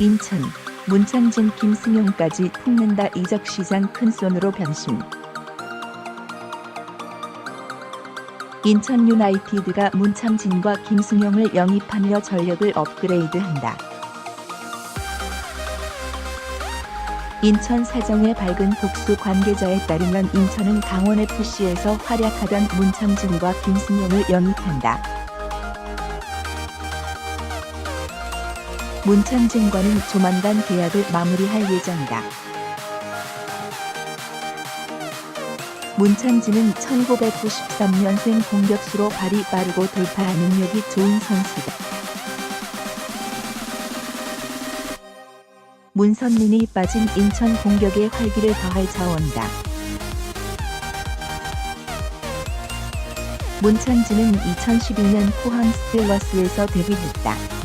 인천, 문창진 김승용까지 품는다 이적시장 큰손으로 변신. 인천 유나이티드가 문창진과 김승용을 영입하며 전력을 업그레이드한다. 인천 사정의 밝은 복수 관계자에 따르면 인천은 강원FC에서 활약하던 문창진과 김승용을 영입한다. 문창진과는 조만간 계약을 마무리할 예정이다. 문창진은 1993년생 공격수로 발이 빠르고 돌파 능력이 좋은 선수다. 문선민이 빠진 인천 공격에 활기를 더할 자원이다. 문창진은 2012년 포항 스틸러스에서 데뷔했다.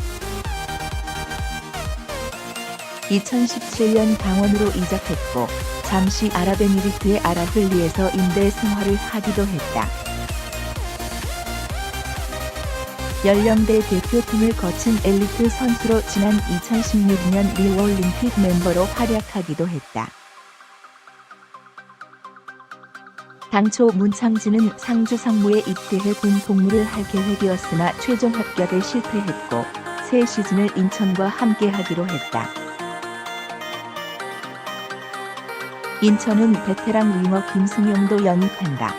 2017년 강원으로 이적했고 잠시 아랍에미리트의 알아흘리에서 임대 생활을 하기도 했다. 연령대 대표팀을 거친 엘리트 선수로 지난 2016년 리우올림픽 멤버로 활약하기도 했다. 당초 문창진은 상주 상무에 입대해 군 복무를 할 계획이었으나 최종 합격에 실패했고 새 시즌을 인천과 함께하기로 했다. 인천은 베테랑 윙어 김승용도 영입한다.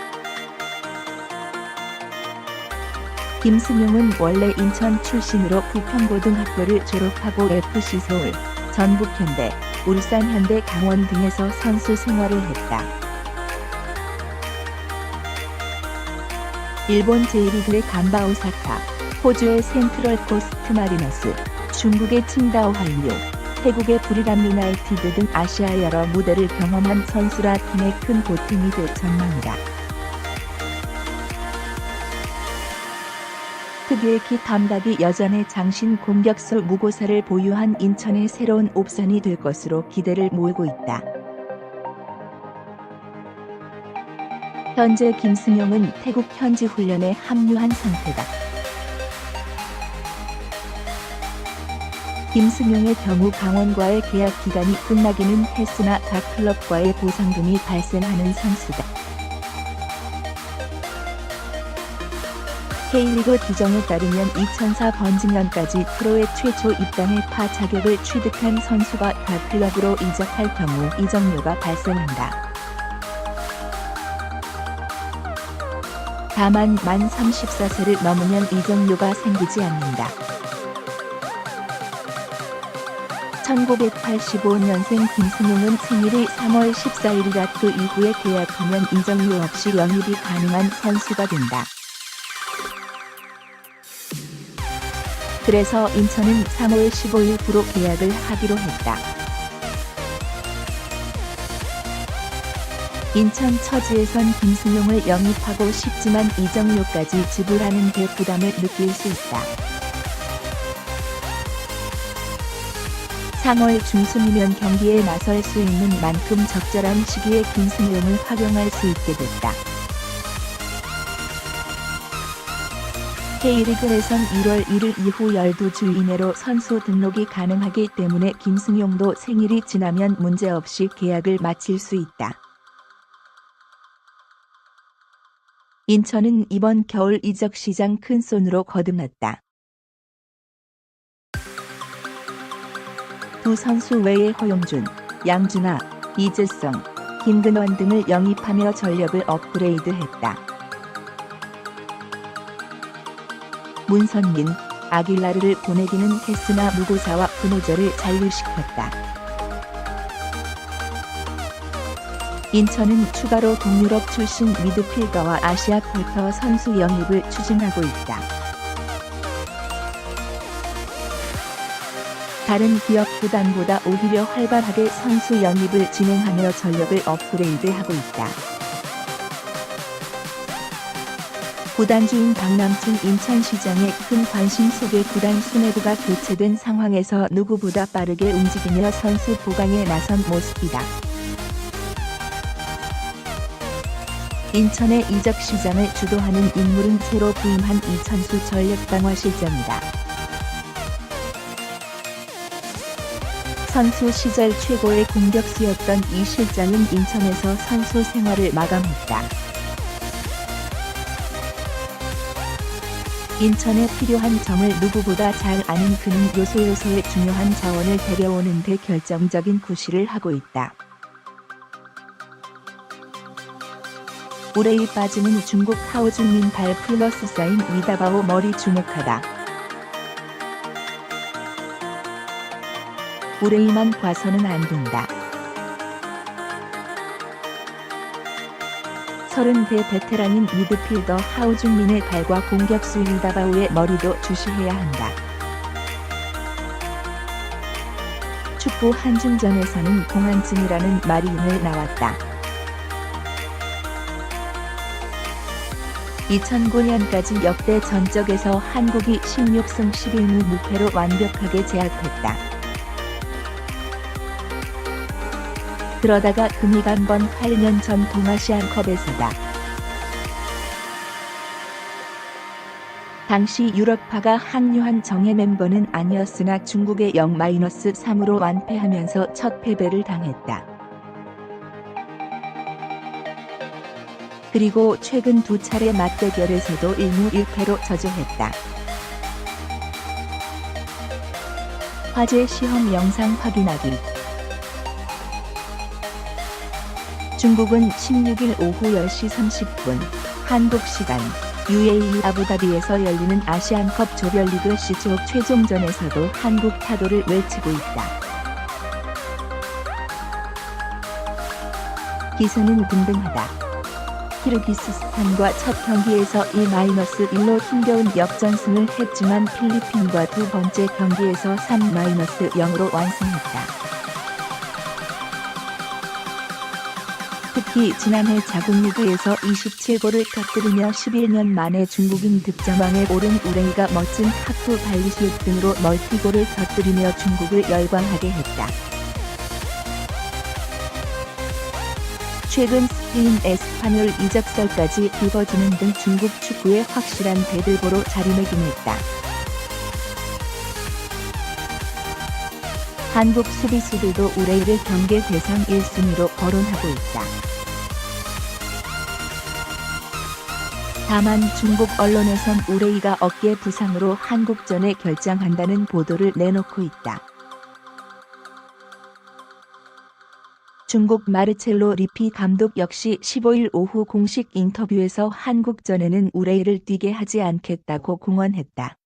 김승용은 원래 인천 출신으로 부평고등학교를 졸업하고 FC서울, 전북현대, 울산현대 강원 등에서 선수 생활을 했다. 일본 제1리그의 간바 오사카, 호주의 센트럴코스트 마리너스, 중국의 칭다오 한류, 태국의 부리람 유나이티드 등 아시아 여러 무대를 경험한 선수라 팀에 큰 보탬이 될 전망이다. 특유의 키 감각이 여전해 장신 공격수 무고사를 보유한 인천의 새로운 옵션이 될 것으로 기대를 모으고 있다. 현재 김승용은 태국 현지 훈련에 합류한 상태다. 김승용의 경우 강원과의 계약 기간이 끝나기는 했으나 각 클럽과의 보상금이 발생하는 선수다. K리그 규정에 따르면 2004 번징년까지 프로에 최초 입단해 파 자격을 취득한 선수가 각 클럽으로 이적할 경우 이적료가 발생한다. 다만 만 34세를 넘으면 이적료가 생기지 않는다. 1985년생 김승용은 생일이 3월 14일이라 그 이후에 계약하면 이적료 없이 영입이 가능한 선수가 된다. 그래서 인천은 3월 15일부로 계약을 하기로 했다. 인천 처지에선 김승용을 영입하고 싶지만 이적료까지 지불하는 데 부담을 느낄 수 있다. 3월 중순이면 경기에 나설 수 있는 만큼 적절한 시기에 김승용을 활용할 수 있게 됐다. K리그에선 1월 1일 이후 12주 이내로 선수 등록이 가능하기 때문에 김승용도 생일이 지나면 문제없이 계약을 마칠 수 있다. 인천은 이번 겨울 이적 시장 큰손으로 거듭났다. 두 선수 외에 허용준, 양준하, 이재성, 김근원 등을 영입하며 전력을 업그레이드했다. 문선민, 아길라르를 보내기는 했으나 무고사와 분호절을 잔류시켰다. 인천은 추가로 동유럽 출신 미드필더와 아시아 쿼터 선수 영입을 추진하고 있다. 다른 기업 구단보다 오히려 활발하게 선수 영입을 진행하며 전력을 업그레이드하고 있다. 구단주인 박남춘 인천시장의 큰 관심 속에 구단 수뇌부가 교체된 상황에서 누구보다 빠르게 움직이며 선수 보강에 나선 모습이다. 인천의 이적 시장을 주도하는 인물은 새로 부임한 이천수 전력방어실장이다. 선수 시절 최고의 공격수였던 이 실장은 인천에서 선수 생활을 마감했다. 인천에 필요한 점을 누구보다 잘 아는 그는 요소요소의 중요한 자원을 데려오는 데 결정적인 구실을 하고 있다. 우레이 빠지는 중국 하오준민 발 플러스 사인 위다바오 머리 주목하다. 우레이만 봐서는 안 된다. 30대 베테랑인 미드필더 하오준민의 발과 공격수 위다바오의 머리도 주시해야 한다. 축구 한중전에서는 공안증이라는 말이 오늘 나왔다. 2009년까지 역대 전적에서 한국이 16승 11무 무패로 완벽하게 제압했다. 그러다가 금이 간 건 8년 전 동아시안컵에서다. 당시 유럽파가 합류한 정예 멤버는 아니었으나 중국에 0-3으로 완패하면서 첫 패배를 당했다. 그리고 최근 두 차례 맞대결에서도 1무 1패로 저조했다. 화제 시험 영상 확인하기. 중국은 16일 오후 10시 30분 한국 시간 UAE 아부다비에서 열리는 아시안컵 조별리그 C조 최종전에서도 한국 타도를 외치고 있다. 기세는 등등하다. 키르기스스탄과 첫 경기에서 1-1로 힘겨운 역전승을 했지만 필리핀과 두 번째 경기에서 3-0으로 완승했다. 특히 지난해 자국리그에서 27골을 터뜨리며 11년 만에 중국인 득점왕에 오른 우레이가 멋진 하프 발리슛 등으로 멀티골을 터뜨리며 중국을 열광하게 했다. 최근 스페인 에스파뇰 이적설까지 불거지는 등 중국 축구의 확실한 대들보로 자리매김했다. 한국 수비수들도 우레이를 경계 대상 1순위로 거론하고 있다. 다만 중국 언론에선 우레이가 어깨 부상으로 한국전에 결장한다는 보도를 내놓고 있다. 중국 마르첼로 리피 감독 역시 15일 오후 공식 인터뷰에서 한국전에는 우레이를 뛰게 하지 않겠다고 공언했다.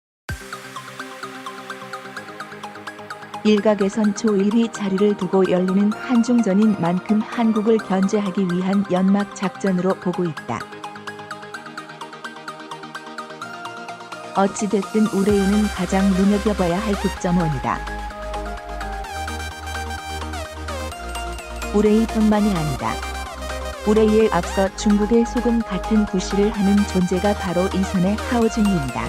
일각에선 조 1위 자리를 두고 열리는 한중전인 만큼 한국을 견제하기 위한 연막 작전으로 보고 있다. 어찌됐든 우레이는 가장 눈여겨봐야 할 득점원이다. 우레이뿐만이 아니다. 우레이에 앞서 중국의 소금 같은 구실을 하는 존재가 바로 이선의 하오준민이다.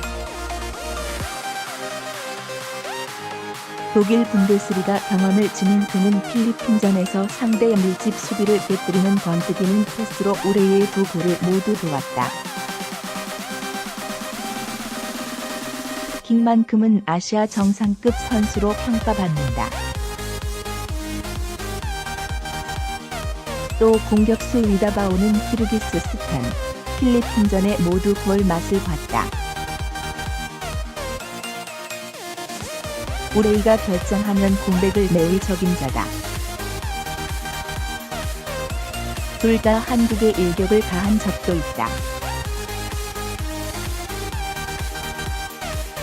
독일 분데스리가 경험을 지닌 그는 필리핀전에서 상대의 밀집 수비를 깨뜨리는 번뜩이는 패스로 우레이의 두 골을 모두 도왔다. 킹만큼은 아시아 정상급 선수로 평가받는다. 또 공격수 위다바오는 키르기스스탄, 필리핀전에 모두 골 맛을 봤다. 우레이가 결정하면 공백을 메울 적임자다. 둘 다 한국에 일격을 가한 적도 있다.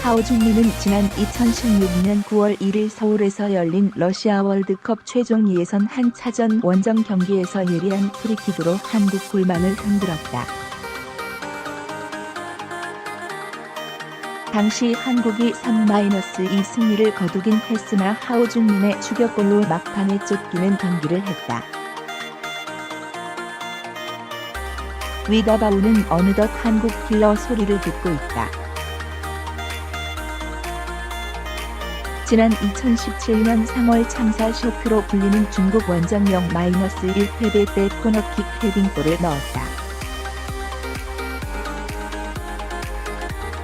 하오준민은 지난 2016년 9월 1일 서울에서 열린 러시아 월드컵 최종 예선 한 차전 원정 경기에서 예리한 프리킥으로 한국 골망을 흔들었다. 당시 한국이 3-2 승리를 거두긴 했으나 하오준민의 추격골로 막판에 쫓기는 경기를 했다. 위다바오는 어느덧 한국 킬러 소리를 듣고 있다. 지난 2017년 3월 창사 쇼크로 불리는 중국 원정 0-1패배 때 코너킥 헤딩골을 넣었다.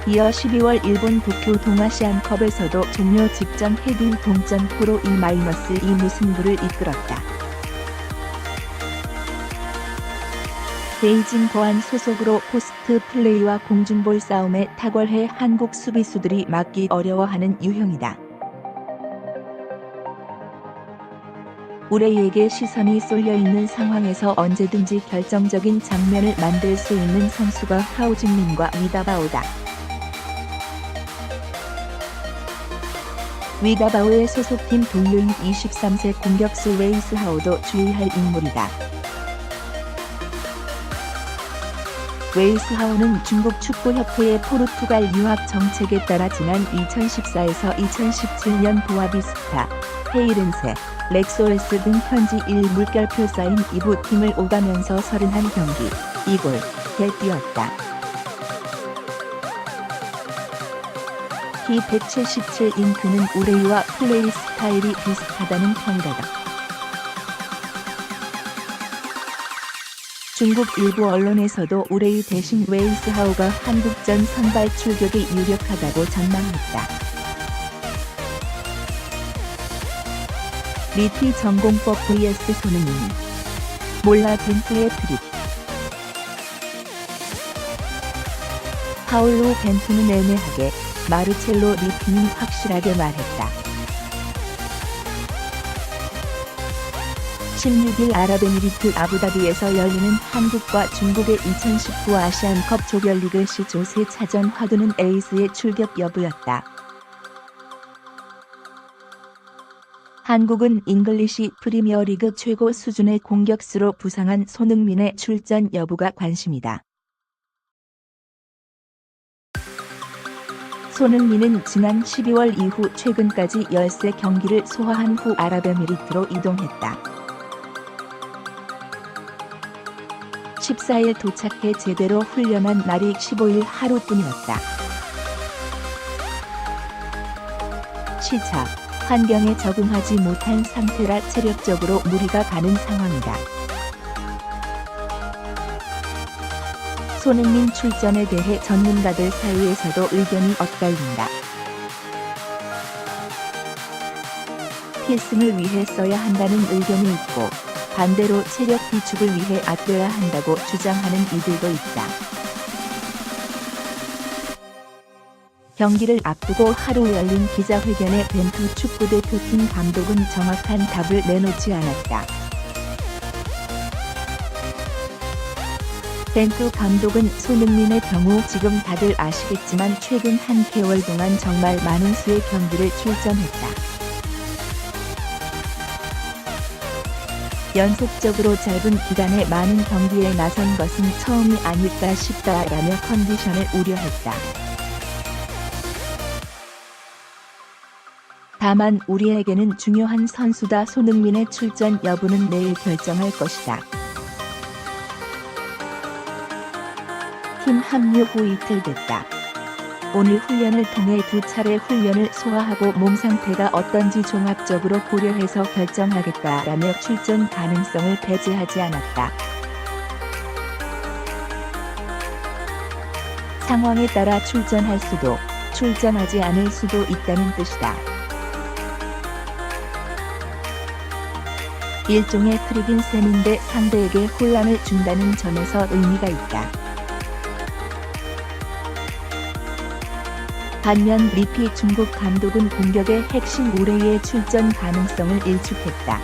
이어 12월 일본 도쿄 동아시안컵에서도 종료 직전 헤딩 동점골로 2-2 무승부를 이끌었다. 베이징 거안 소속으로 포스트 플레이와 공중볼 싸움에 탁월해 한국 수비수들이 막기 어려워하는 유형이다. 우레이에게 시선이 쏠려있는 상황에서 언제든지 결정적인 장면을 만들 수 있는 선수가 하우징민과 위다바오다. 위다바오의 소속팀 동료인 23세 공격수 웨이스하우도 주의할 인물이다. 웨이스하우는 중국 축구협회의 포르투갈 유학 정책에 따라 지난 2014에서 2017년 보아비스타, 페이렌세, 렉소에스 등 현지 1 물결표 쌓인 2부 팀을 오가면서 31경기, 2골, 뛰었다. 키 177인 그는 우레이와 플레이 스타일이 비슷하다는 평가다. 중국 일부 언론에서도 우레이 대신 웨이스하우가 한국전 선발 출격에 유력하다고 전망했다. 리피 전공법 vs 손흥민. 몰라 벤투의 트릭. 파울로 벤투는 애매하게, 마르첼로 리피는 확실하게 말했다. 16일 아랍에미리트 아부다비에서 열리는 한국과 중국의 2019 아시안컵 조별리그 C조 3차전 화두는 에이스의 출격 여부였다. 한국은 잉글리시 프리미어리그 최고 수준의 공격수로 부상한 손흥민의 출전 여부가 관심이다. 손흥민은 지난 12월 이후 최근까지 13경기를 소화한 후 아랍에미리트로 이동했다. 14일 도착해 제대로 훈련한 날이 15일 하루뿐이었다. 시차, 환경에 적응하지 못한 상태라 체력적으로 무리가 가는 상황이다. 손흥민 출전에 대해 전문가들 사이에서도 의견이 엇갈린다. 필승을 위해 써야 한다는 의견이 있고, 반대로 체력 비축을 위해 아껴야 한다고 주장하는 이들도 있다. 경기를 앞두고 하루 열린 기자회견에 벤투 축구대표팀 감독은 정확한 답을 내놓지 않았다. 벤투 감독은 손흥민의 경우 지금 다들 아시겠지만 최근 한 개월 동안 정말 많은 수의 경기를 출전했다. 연속적으로 짧은 기간에 많은 경기에 나선 것은 처음이 아닐까 싶다라며 컨디션을 우려했다. 다만 우리에게는 중요한 선수다. 손흥민의 출전 여부는 내일 결정할 것이다. 팀 합류 후 이틀 됐다. 오늘 훈련을 통해 2차례 훈련을 소화하고 몸 상태가 어떤지 종합적으로 고려해서 결정하겠다라며 출전 가능성을 배제하지 않았다. 상황에 따라 출전할 수도, 출전하지 않을 수도 있다는 뜻이다. 일종의 트릭인 셈인데 상대에게 혼란을 준다는 점에서 의미가 있다. 반면 리피 중국 감독은 공격의 핵심 우레이의 출전 가능성을 일축했다.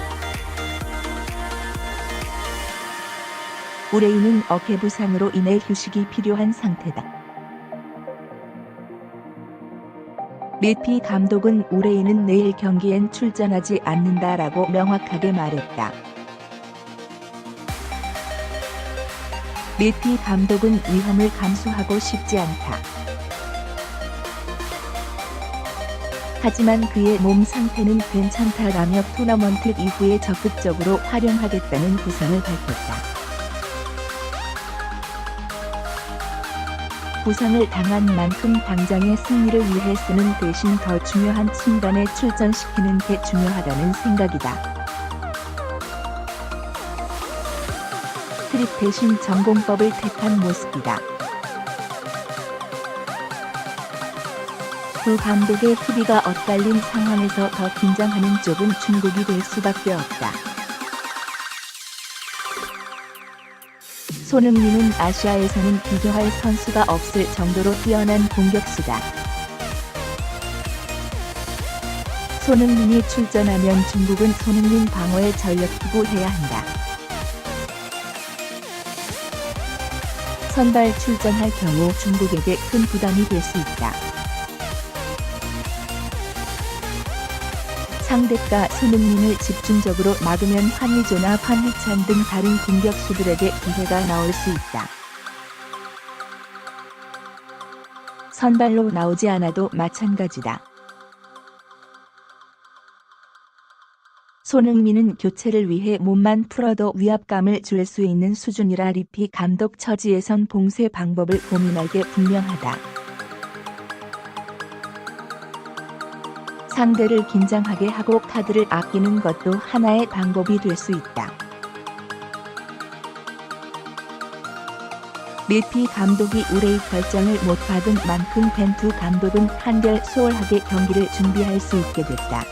우레이는 어깨 부상으로 인해 휴식이 필요한 상태다. 리피 감독은 우레이는 내일 경기엔 출전하지 않는다라고 명확하게 말했다. 리피 감독은 위험을 감수하고 싶지 않다. 하지만 그의 몸 상태는 괜찮다라며 토너먼트 이후에 적극적으로 활용하겠다는 구상을 밝혔다. 부상을 당한 만큼 당장의 승리를 위해 쓰는 대신 더 중요한 순간에 출전시키는 게 중요하다는 생각이다. 트릭 대신 전공법을 택한 모습이다. 두 감독의 수비가 엇갈린 상황에서 더 긴장하는 쪽은 중국이 될 수밖에 없다. 손흥민은 아시아에서는 비교할 선수가 없을 정도로 뛰어난 공격수다. 손흥민이 출전하면 중국은 손흥민 방어에 전력 투구해야 한다. 선발 출전할 경우 중국에게 큰 부담이 될 수 있다. 상대가 손흥민을 집중적으로 막으면 황의조나 황희찬 등 다른 공격수들에게 기회가 나올 수 있다. 선발로 나오지 않아도 마찬가지다. 손흥민은 교체를 위해 몸만 풀어도 위압감을 줄 수 있는 수준이라 리피 감독 처지에선 봉쇄 방법을 고민할 게 분명하다. 상대를 긴장하게 하고 카드를 아끼는 것도 하나의 방법이 될 수 있다. 리피 감독이 의뢰의 결정을 못 받은 만큼 벤투 감독은 한결 수월하게 경기를 준비할 수 있게 됐다.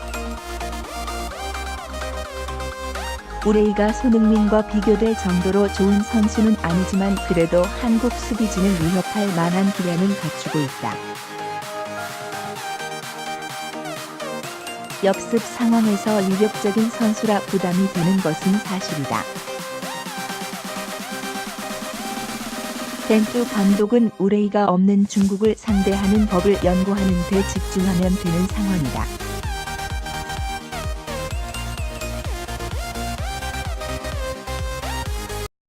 우레이가 손흥민과 비교될 정도로 좋은 선수는 아니지만 그래도 한국 수비진을 위협할 만한 기량은 갖추고 있다. 역습 상황에서 위력적인 선수라 부담이 되는 것은 사실이다. 벤투 감독은 우레이가 없는 중국을 상대하는 법을 연구하는 데 집중하면 되는 상황이다.